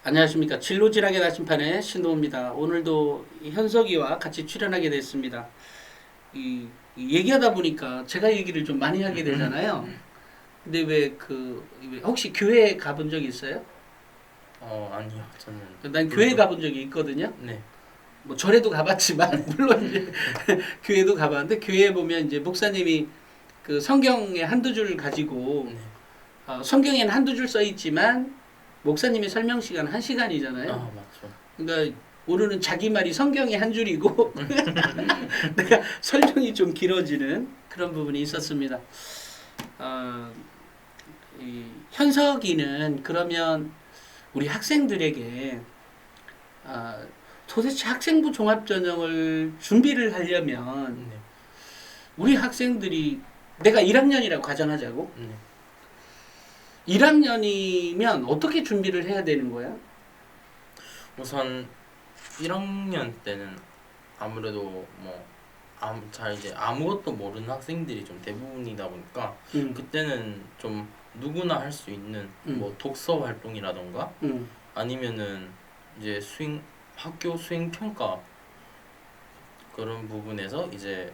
안녕하십니까. 진로진학의 나침판의 신동호입니다. 오늘도 현석이와 같이 출연하게 됐습니다. 얘기하다 보니까 제가 얘기를 좀 많이 하게 되잖아요. 근데 혹시 교회 가본 적 있어요? 아니요. 저는 난 교회 가본 적이 있거든요. 네. 뭐 절에도 가봤지만 물론 이제 교회도 가봤는데 교회에 보면 이제 목사님이 그 성경에 한두 줄 가지고 네. 성경에는 한두 줄 써 있지만 목사님의 설명 시간 1시간이잖아요. 맞죠. 그러니까 오늘은 자기 말이 성경의 한 줄이고 내가 설명이 좀 길어지는 그런 부분이 있었습니다. 현석이는 그러면 우리 학생들에게 도대체 학생부 종합전형을 준비를 하려면 네. 우리 학생들이 내가 1학년이라고 가정하자고. 네. 1학년이면 어떻게 준비를 해야 되는 거야? 우선 1학년 때는 아무래도 잘 이제 아무것도 모르는 학생들이 좀 대부분이다 보니까 그때는 좀 누구나 할 수 있는 뭐 독서 활동이라던가 아니면은 이제 학교 수행 평가 그런 부분에서 이제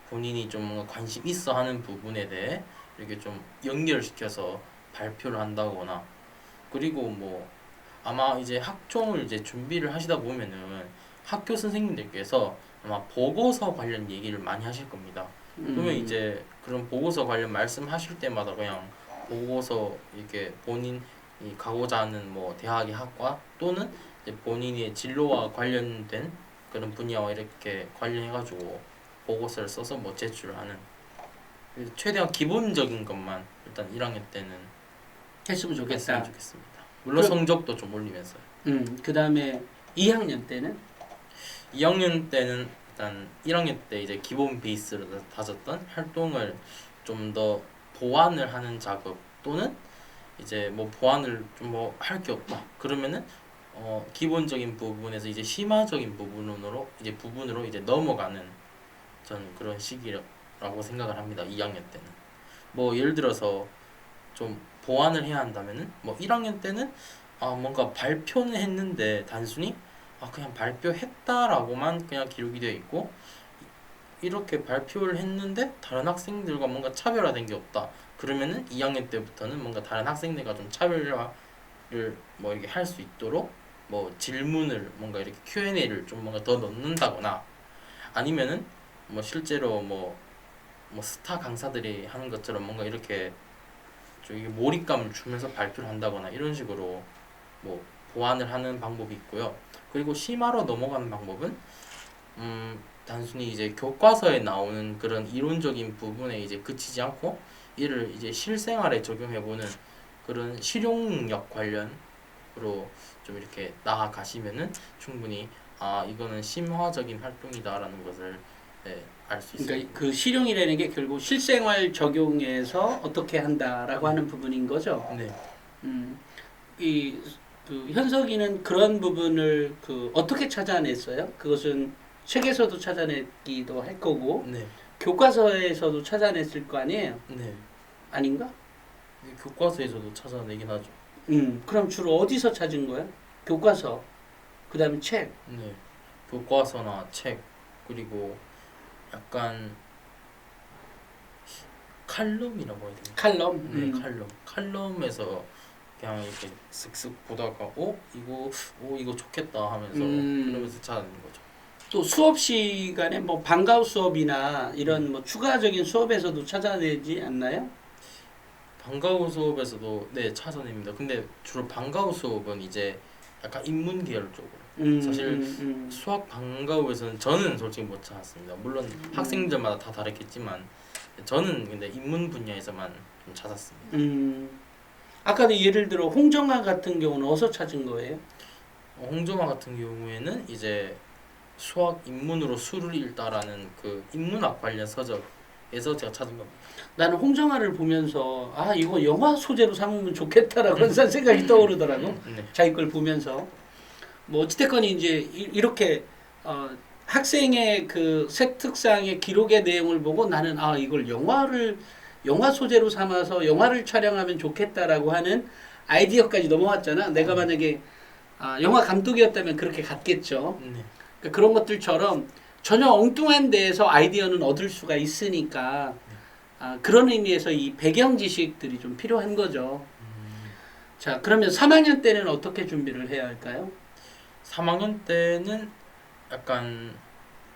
본인이 좀 뭔가 관심 있어 하는 부분에 대해 이렇게 좀 연결시켜서 발표를 한다거나, 그리고 뭐 아마 이제 학종을 이제 준비를 하시다 보면은 학교 선생님들께서 아마 보고서 관련 얘기를 많이 하실 겁니다. 그러면 이제 그런 보고서 관련 말씀하실 때마다 그냥 보고서 이렇게 본인이 가고자 하는 뭐 대학의 학과 또는 이제 본인의 진로와 관련된 그런 분야와 이렇게 관련해가지고 보고서를 써서 뭐 제출하는, 최대한 기본적인 것만 일단 1학년 때는 했으면 좋겠다. 했으면 좋겠습니다. 물론 성적도 좀 올리면서요. 그 다음에 2학년 때는? 2학년 때는 일단 1학년 때 이제 기본 베이스를 다졌던 활동을 좀 더 보완을 하는 작업, 또는 이제 뭐 보완을 좀 뭐 할 게 없다 그러면은 기본적인 부분에서 이제 심화적인 부분으로 이제 넘어가는, 저는 그런 시기라고 생각을 합니다. 2학년 때는 뭐 예를 들어서 좀 보완을 해야 한다면은 뭐 1학년 때는 뭔가 발표는 했는데 단순히 그냥 발표했다라고만 그냥 기록이 되어 있고, 이렇게 발표를 했는데 다른 학생들과 뭔가 차별화된 게 없다 그러면은 2학년 때부터는 뭔가 다른 학생들과 좀 차별화를 뭐 이렇게 할 수 있도록 뭐 질문을 뭔가 이렇게 Q&A를 좀 뭔가 더 넣는다거나, 아니면은 뭐 실제로 뭐 스타 강사들이 하는 것처럼 뭔가 이렇게 좀 몰입감을 주면서 발표를 한다거나 이런 식으로 뭐 보완을 하는 방법이 있고요. 그리고 심화로 넘어가는 방법은 단순히 이제 교과서에 나오는 그런 이론적인 부분에 이제 그치지 않고 이를 이제 실생활에 적용해보는 그런 실용력 관련으로 좀 이렇게 나아가시면은 충분히 이거는 심화적인 활동이다라는 것을 알 수 있습니다. 그러니까 그 실용이라는 게 결국 실생활 적용해서 어떻게 한다라고 하는 부분인 거죠. 네. 그 현석이는 그런 부분을 어떻게 찾아냈어요? 그것은 책에서도 찾아냈기도 할 거고 네. 교과서에서도 찾아냈을 거 아니에요? 네. 아닌가? 교과서에서도 찾아내긴 하죠. 그럼 주로 어디서 찾은 거야? 교과서, 그 다음에 책. 네. 교과서나 책, 그리고 약간 칼럼이라고 해야 되나? 칼럼? 네, 칼럼에서 그냥 이렇게 쓱쓱 보다가 이거 좋겠다 하면서 그러면서 찾아내는 거죠. 또 수업 시간에 뭐 방과후 수업이나 이런 뭐 추가적인 수업에서도 찾아내지 않나요? 방과후 수업에서도 네 찾아냅니다. 근데 주로 방과후 수업은 이제 약간 인문 계열 쪽으로. 사실 수학 방과후에서는 저는 솔직히 못 찾았습니다. 물론 학생들마다 다 다르겠지만 저는 근데 인문 분야에서만 좀 찾았습니다. 아까도 예를 들어 홍정아 같은 경우는 어디서 찾은 거예요? 홍정아 같은 경우에는 이제 수학 인문으로 수를 읽다라는 그 인문학 관련 서적에서 제가 찾은 겁니다. 나는 홍정아를 보면서 이거 영화 소재로 삼으면 좋겠다라고 항상 생각이 떠오르더라고. 네. 자기 자기 걸 보면서 뭐 어찌됐건 이제 이렇게 학생의 그 세특상의 기록의 내용을 보고 나는 이걸 영화 소재로 삼아서 영화를 촬영하면 좋겠다라고 하는 아이디어까지 넘어왔잖아. 내가 만약에 영화 감독이었다면 그렇게 갔겠죠. 네. 그러니까 그런 것들처럼 전혀 엉뚱한 데에서 아이디어는 얻을 수가 있으니까 그런 의미에서 이 배경 지식들이 좀 필요한 거죠. 자, 그러면 3학년 때는 어떻게 준비를 해야 할까요? 3학년 때는 약간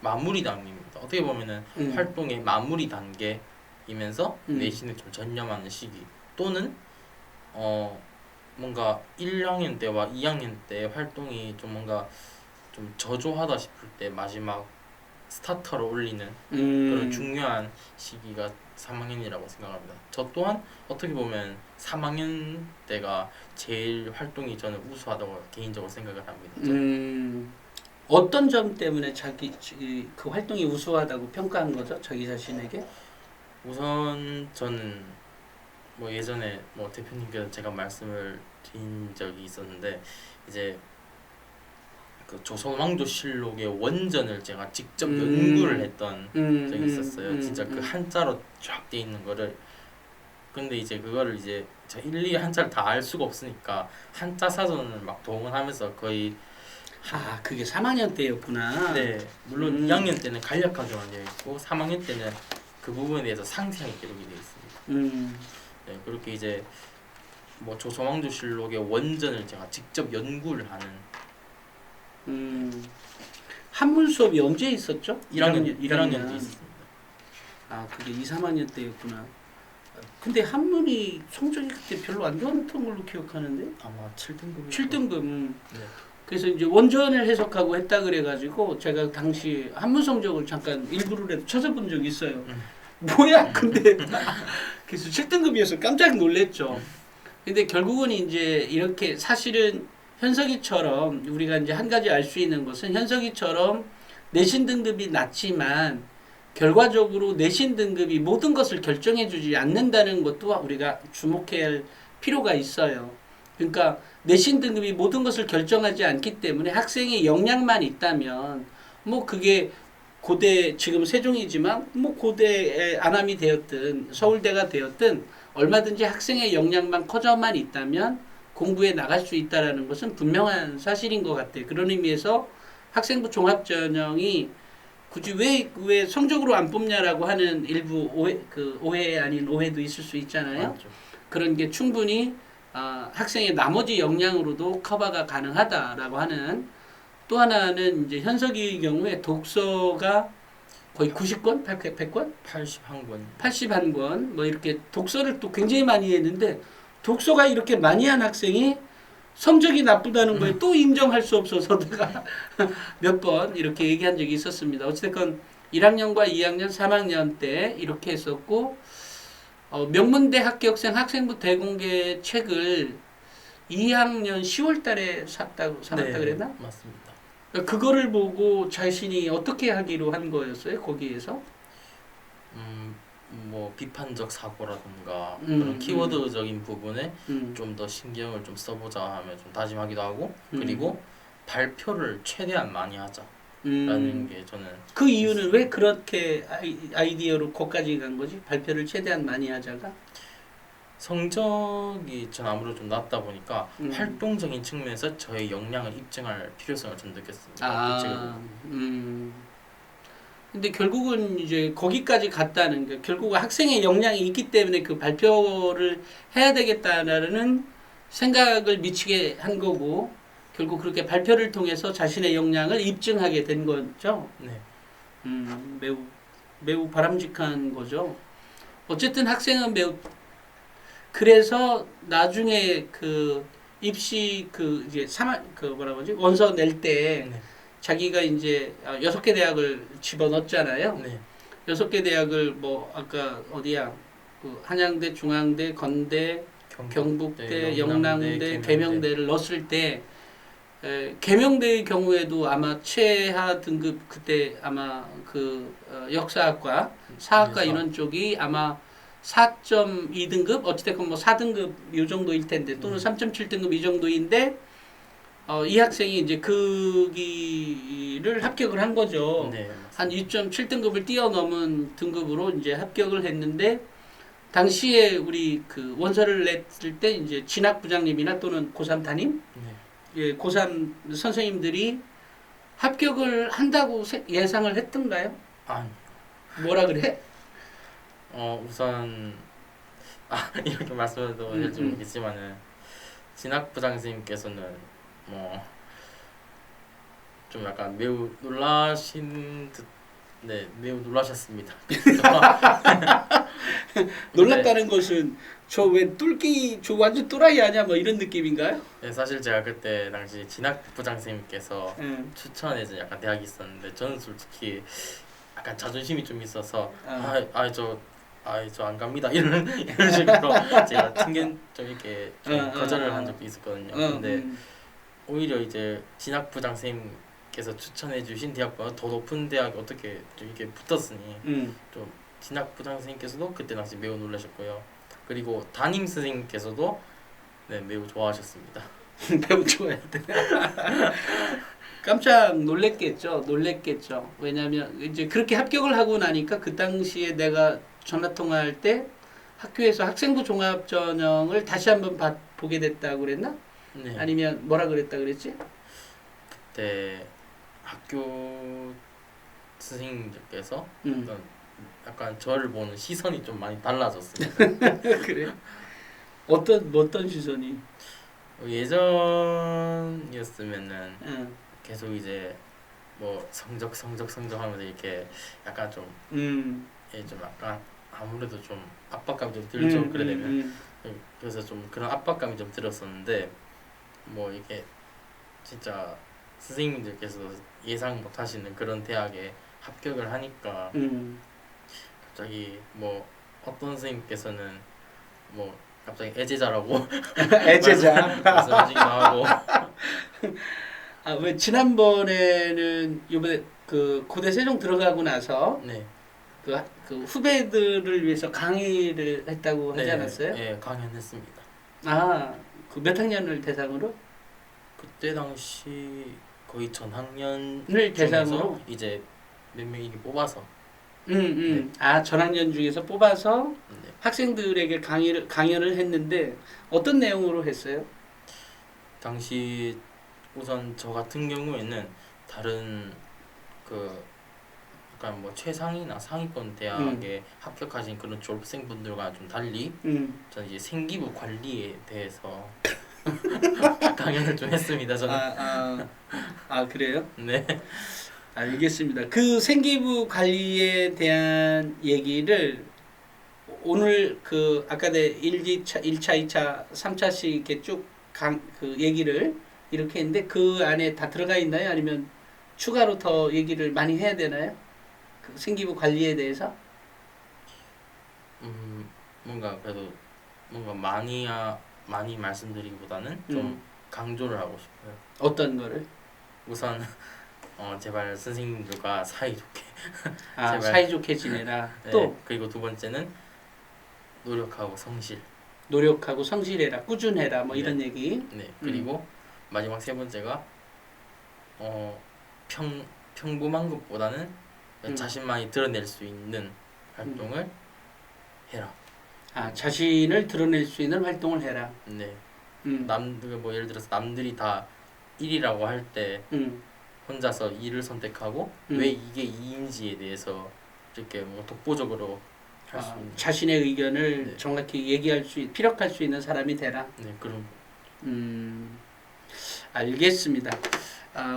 마무리 단계입니다. 어떻게 보면은 활동의 마무리 단계이면서 내신을 좀 전념하는 시기 또는 뭔가 1학년 때와 2학년 때 활동이 좀 뭔가 좀 저조하다 싶을 때 마지막 스타터를 올리는 그런 중요한 시기가 3학년이라고 생각합니다. 저 또한 어떻게 보면 3학년 때가 제일 활동이 저는 우수하다고 개인적으로 생각을 합니다. 어떤 점 때문에 자기 그 활동이 우수하다고 평가한 거죠? 자기 자신에게? 우선 저는 뭐 예전에 뭐 대표님께서 제가 말씀을 드린 적이 있었는데 이제 그 조선왕조실록의 원전을 제가 직접 연구를 했던 적이 있었어요. 진짜 그 한자로 쫙 돼 있는 거를. 근데 이제 그거를 이제 저 일일이 한자를 다 알 수가 없으니까 한자 사전을 막 동원하면서 거의 그게 3학년 때였구나. 네, 물론 2학년 때는 간략하게만 되어 있고 3학년 때는 그 부분에 대해서 상세하게 기록이 되어 있습니다. 네, 그렇게 이제 뭐 조선왕조실록의 원전을 제가 직접 연구를 하는 한문 수업이 언제 있었죠? 1학년 때 있었습니다. 그게 2, 3학년 때였구나. 근데 한문이 성적이 그때 별로 안 좋았던 걸로 기억하는데? 아마 7등급. 7등급. 네. 그래서 이제 원전을 해석하고 했다 그래가지고 제가 당시 한문 성적을 잠깐 일부러라도 찾아본 적이 있어요. 뭐야? 근데 그래서 7등급이어서 깜짝 놀랐죠. 근데 결국은 이제 이렇게 사실은 현석이처럼 우리가 이제 한 가지 알 수 있는 것은 현석이처럼 내신 등급이 낮지만 결과적으로 내신 등급이 모든 것을 결정해주지 않는다는 것도 우리가 주목해야 할 필요가 있어요. 그러니까 내신 등급이 모든 것을 결정하지 않기 때문에 학생의 역량만 있다면 뭐 그게 고대 지금 세종이지만 뭐 고대의 안암이 되었든 서울대가 되었든 얼마든지 학생의 역량만 커져만 있다면 공부에 나갈 수 있다라는 것은 분명한 사실인 것 같아요. 그런 의미에서 학생부 종합전형이 굳이 왜 성적으로 안 뽑냐라고 하는 일부 오해 아닌 오해도 있을 수 있잖아요. 맞죠. 그런 게 충분히 학생의 나머지 역량으로도 커버가 가능하다라고 하는 또 하나는 이제 현석이의 경우에 독서가 거의 90권, 100권, 81권, 81권 뭐 이렇게 독서를 또 굉장히 많이 했는데 독서가 이렇게 많이 한 학생이 성적이 나쁘다는 거에 또 인정할 수 없어서 내가 몇 번 이렇게 얘기한 적이 있었습니다. 어쨌든 1학년과 2학년, 3학년 때 이렇게 했었고 명문대 합격생 학생부 대공개 책을 2학년 10월 달에 사놨다 그랬나? 맞습니다. 그거를 보고 자신이 어떻게 하기로 한 거였어요? 거기에서? 뭐 비판적 사고라든가 그런 키워드적인 부분에 좀 더 신경을 좀 써보자 하며 좀 다짐하기도 하고 그리고 발표를 최대한 많이 하자라는 게 저는 그 이유는 왜 그렇게 아이디어로 거기까지 간 거지? 발표를 최대한 많이 하자가? 성적이 전 아무래도 좀 낮다 보니까 활동적인 측면에서 저의 역량을 입증할 필요성을 전 느꼈습니다. 그 책을 보고. 근데 결국은 이제 거기까지 갔다는 게 결국 학생의 역량이 있기 때문에 그 발표를 해야 되겠다라는 생각을 미치게 한 거고 결국 그렇게 발표를 통해서 자신의 역량을 입증하게 된 거죠. 네. 매우 바람직한 거죠. 어쨌든 학생은 그래서 나중에 그 입시 이제 원서 낼 때 네. 자기가 이제 6개 대학을 집어넣었잖아요. 네. 6개 대학을 뭐 아까 어디야? 그 한양대, 중앙대, 건대, 경북대, 영랑대, 계명대를 넣었을 때 계명대의 경우에도 아마 최하 등급 그때 아마 역사학과, 사학과 이런 쪽이 아마 4.2등급 어찌됐건 뭐 4등급 이 정도일 텐데 또는 3.7등급 이 정도인데 이 학생이 이제 거기를 합격을 한 거죠. 네, 한 2.7등급을 뛰어넘은 등급으로 이제 합격을 했는데 당시에 우리 그 원서를 냈을 때 이제 진학 부장님이나 또는 고3 담임 네. 예, 고3 선생님들이 합격을 한다고 예상을 했던가요? 아니, 뭐라 그래? 우선 이렇게 말씀해도 될지 음. 모르겠지만은 진학부장 선생님께서는 뭐 좀 약간 매우 놀라신 듯, 네, 매우 놀라셨습니다. 놀랐다는 것은 저 왜 뚫기 저 완전 또라이 아니야 뭐 이런 느낌인가요? 네, 사실 제가 그때 당시 진학부장 선생님께서 응. 추천해준 약간 대학이 있었는데 저는 솔직히 약간 자존심이 좀 있어서 아. 저 안 갑니다 이런 식으로 제가 튕긴 좀 이렇게 좀 거절을 한 적도 있었거든요. 근데 오히려 이제 진학부장 선생님께서 추천해주신 대학보다 더 높은 대학에 어떻게 좀 이렇게 붙었으니 좀 진학부장 선생님께서도 그때 당시 매우 놀라셨고요. 그리고 담임 선생님께서도 네, 매우 좋아하셨습니다. 배우 좋아야 돼. 깜짝 놀랬겠죠. 왜냐하면 이제 그렇게 합격을 하고 나니까 그 당시에 내가 전화 통화할 때 학교에서 학생부 종합 전형을 다시 한번 보게 됐다고 그랬나? 네. 아니면 뭐라 그랬다 그랬지? 그때 학교 선생님들께서 어떤 약간 저를 보는 시선이 좀 많이 달라졌습니다. 그래? 어떤 시선이? 예전이었으면은 응. 계속 이제 뭐 성적 하면서 이렇게 약간 좀 좀 약간 아무래도 좀 압박감이 좀 들죠. 그래 되면 그래서 좀 그런 압박감이 좀 들었었는데 뭐 이게 진짜 선생님들께서 예상 못 하시는 그런 대학에 합격을 하니까 갑자기 뭐 어떤 선생님께서는 뭐 갑자기 애제자라고 애제자. 말씀하시기도 하고 아, 왜 지난번에는 이번에 그 고대 세종 들어가고 나서 네. 그 후배들을 위해서 강의를 했다고 하지 않았어요? 네, 강연했습니다. 아, 그 몇 학년을 대상으로? 그때 당시 거의 전학년 을 대상으로? 중에서 이제 몇 명 이게 뽑아서 네. 아, 전학년 중에서 뽑아서 네. 학생들에게 강연을 했는데 어떤 내용으로 했어요? 당시 우선 저 같은 경우에는 다른 그 약간 뭐 최상위나 상위권 대학에 합격하신 그런 졸업생분들과 좀 달리 저는 이제 생기부 관리에 대해서 강연을 좀 했습니다. 저는. 그래요? 네. 알겠습니다. 그 생기부 관리에 대한 얘기를 오늘 그 아까 내 1차, 2차, 3차씩 이렇게 그 얘기를 이렇게 했는데 그 안에 다 들어가 있나요? 아니면 추가로 더 얘기를 많이 해야 되나요? 그 생기부 관리에 대해서? 뭔가 그래도 뭔가 많이 말씀드리기보다는 좀 강조를 하고 싶어요. 어떤 거를? 우선 제발 선생님들과 사이좋게 제발. 사이좋게 지내라. 네, 또 그리고 두 번째는 노력하고 성실해라, 꾸준해라, 뭐 네. 이런 얘기. 네, 그리고 마지막 세 번째가 평범한 것보다는 자신만이 드러낼 수 있는 활동을 해라. 아, 자신을 드러낼 수 있는 활동을 해라. 네. 뭐 예를 들어서 남들이 다 1이라고 할 때 혼자서 2를 선택하고 왜 이게 2인지에 대해서 이렇게 뭐 독보적으로 할 수 있는 자신의 의견을 네. 정확히 피력할 수 있는 사람이 되라. 네, 그런 알겠습니다.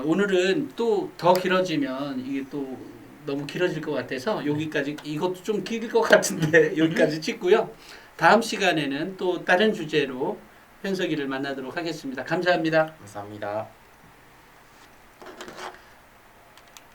오늘은 또 더 길어지면 이게 또 너무 길어질 것 같아서 여기까지, 이것도 좀 길 것 같은데 여기까지 찍고요. 다음 시간에는 또 다른 주제로 현석이를 만나도록 하겠습니다. 감사합니다. 감사합니다.